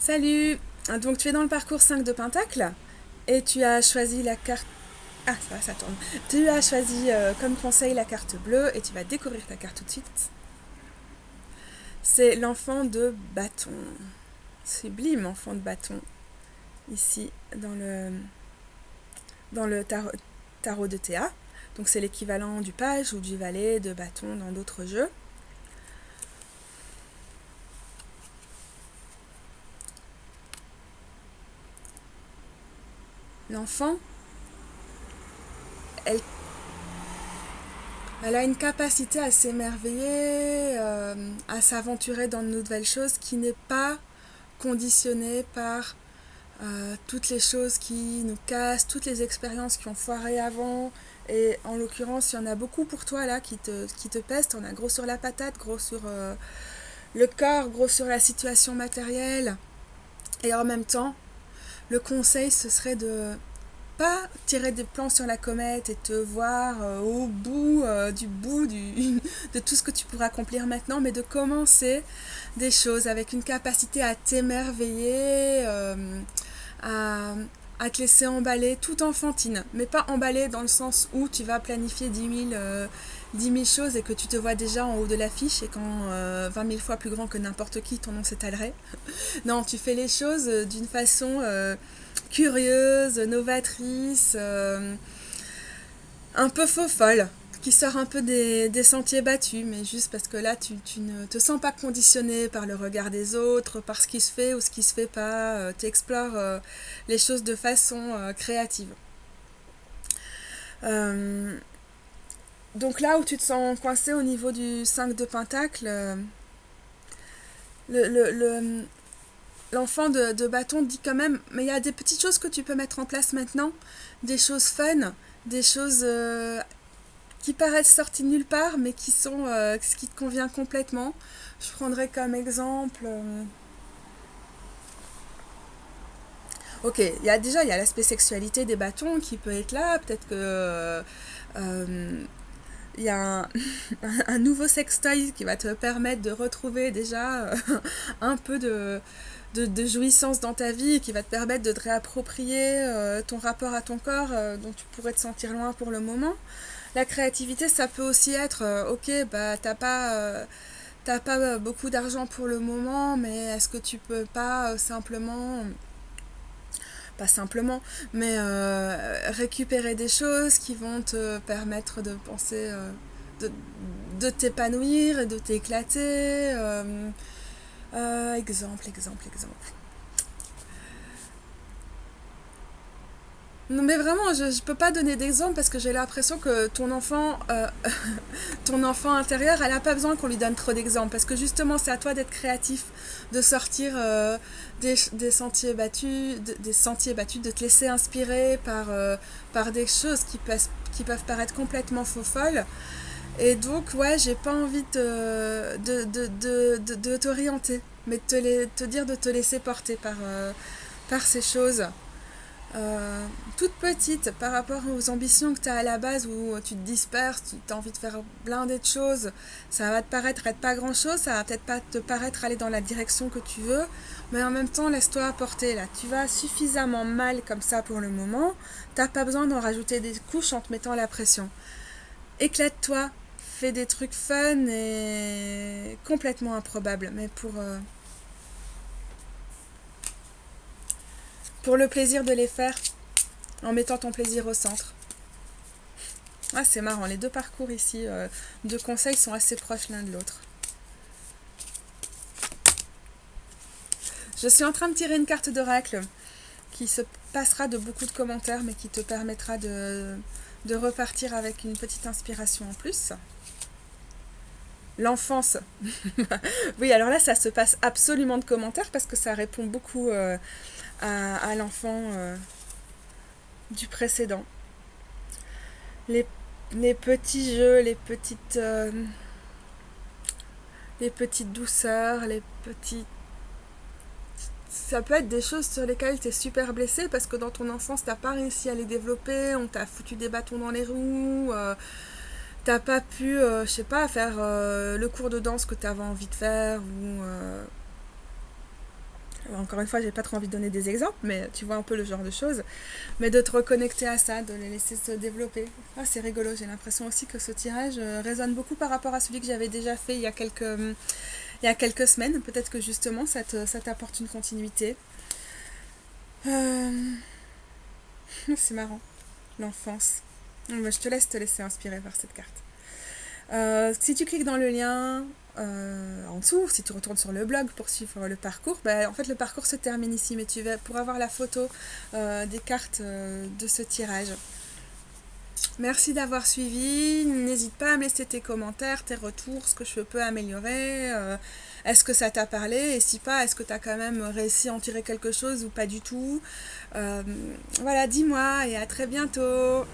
Salut! Donc tu es dans le parcours 5 de Pentacle et tu as choisi la carte... Ah, ça tourne. Tu as choisi comme conseil la carte bleue et tu vas découvrir ta carte tout de suite. C'est l'enfant de bâton. Sublime enfant de bâton. Ici, dans le tarot de Théa. Donc c'est l'équivalent du page ou du valet de bâton dans d'autres jeux. L'enfant, elle Elle a une capacité à s'émerveiller, à s'aventurer dans de nouvelles choses qui n'est pas conditionnée par toutes les choses qui nous cassent, toutes les expériences qui ont foiré avant. Et en l'occurrence, il y en a beaucoup pour toi là qui te pèsent. On a gros sur la patate, gros sur le corps, gros sur la situation matérielle. Et en même temps, le conseil, ce serait de pas tirer des plans sur la comète et te voir au bout de tout ce que tu pourras accomplir maintenant, mais de commencer des choses avec une capacité à t'émerveiller, à, à te laisser emballer, tout enfantine, mais pas emballer dans le sens où tu vas planifier 10 000 choses et que tu te vois déjà en haut de l'affiche et quand 20 000 fois plus grand que n'importe qui, ton nom s'étalerait. Non, tu fais les choses d'une façon curieuse, novatrice, un peu faux folle, qui sort un peu des sentiers battus, mais juste parce que là, tu ne te sens pas conditionné par le regard des autres, par ce qui se fait ou ce qui se fait pas. Tu explores les choses de façon créative. Euh, donc là où tu te sens coincé au niveau du 5 de Pentacle, le, le, le, l'enfant de bâton dit quand même, mais il y a des petites choses que tu peux mettre en place maintenant, des choses fun, des choses qui paraissent sorties de nulle part, mais qui sont ce qui te convient complètement. Je prendrais comme exemple... Ok, il y a l'aspect sexualité des bâtons qui peut être là, peut-être que... il y a un nouveau sextoy qui va te permettre de retrouver déjà un peu de jouissance dans ta vie, qui va te permettre de te réapproprier ton rapport à ton corps dont tu pourrais te sentir loin pour le moment. La créativité, ça peut aussi être, ok, bah t'as pas beaucoup d'argent pour le moment, mais est-ce que tu peux pas simplement, pas simplement, mais récupérer des choses qui vont te permettre de penser, de, de t'épanouir et de t'éclater. Exemple. Non mais vraiment, je peux pas donner d'exemple parce que j'ai l'impression que ton enfant intérieur, elle a pas besoin qu'on lui donne trop d'exemples parce que justement c'est à toi d'être créatif, de sortir des sentiers battus, de te laisser inspirer par des choses qui peuvent paraître complètement faux folles. Et donc ouais, j'ai pas envie de t'orienter, mais te dire de te laisser porter par ces choses toute petite par rapport aux ambitions que tu as à la base où tu te disperses, tu as envie de faire blinder de choses, ça va te paraître être pas grand chose, ça va peut-être pas te paraître aller dans la direction que tu veux, mais en même temps laisse-toi apporter là. Tu vas suffisamment mal comme ça pour le moment, t'as pas besoin d'en rajouter des couches en te mettant la pression. Éclate-toi, fais des trucs fun et complètement improbables, mais pour le plaisir de les faire en mettant ton plaisir au centre. Ah, c'est marrant, les deux parcours ici de conseils sont assez proches l'un de l'autre. Je suis en train de tirer une carte d'oracle qui se passera de beaucoup de commentaires mais qui te permettra de repartir avec une petite inspiration en plus. L'enfance. Oui, alors là, ça se passe absolument de commentaires parce que ça répond beaucoup à l'enfant du précédent. Les, les petits jeux, les petites douceurs, les petits... Ça peut être des choses sur lesquelles tu es super blessé parce que dans ton enfance, t'as pas réussi à les développer, on t'a foutu des bâtons dans les roues, t'as pas pu, je sais pas, faire le cours de danse que t'avais envie de faire ou Encore une fois, j'ai pas trop envie de donner des exemples, mais tu vois un peu le genre de choses. Mais de te reconnecter à ça, de les laisser se développer. Ah, c'est rigolo, j'ai l'impression aussi que ce tirage résonne beaucoup par rapport à celui que j'avais déjà fait il y a quelques semaines. Peut-être que justement, ça t'apporte une continuité. Euh, c'est marrant, l'enfance. Je te laisse te laisser inspirer par cette carte. Si tu cliques dans le lien en dessous, si tu retournes sur le blog pour suivre le parcours, en fait le parcours se termine ici, mais tu vas pour avoir la photo des cartes de ce tirage. Merci d'avoir suivi. N'hésite pas à me laisser tes commentaires, tes retours, ce que je peux améliorer. Est-ce que ça t'a parlé? Et si pas, est-ce que tu as quand même réussi à en tirer quelque chose ou pas du tout? Voilà, dis-moi et à très bientôt.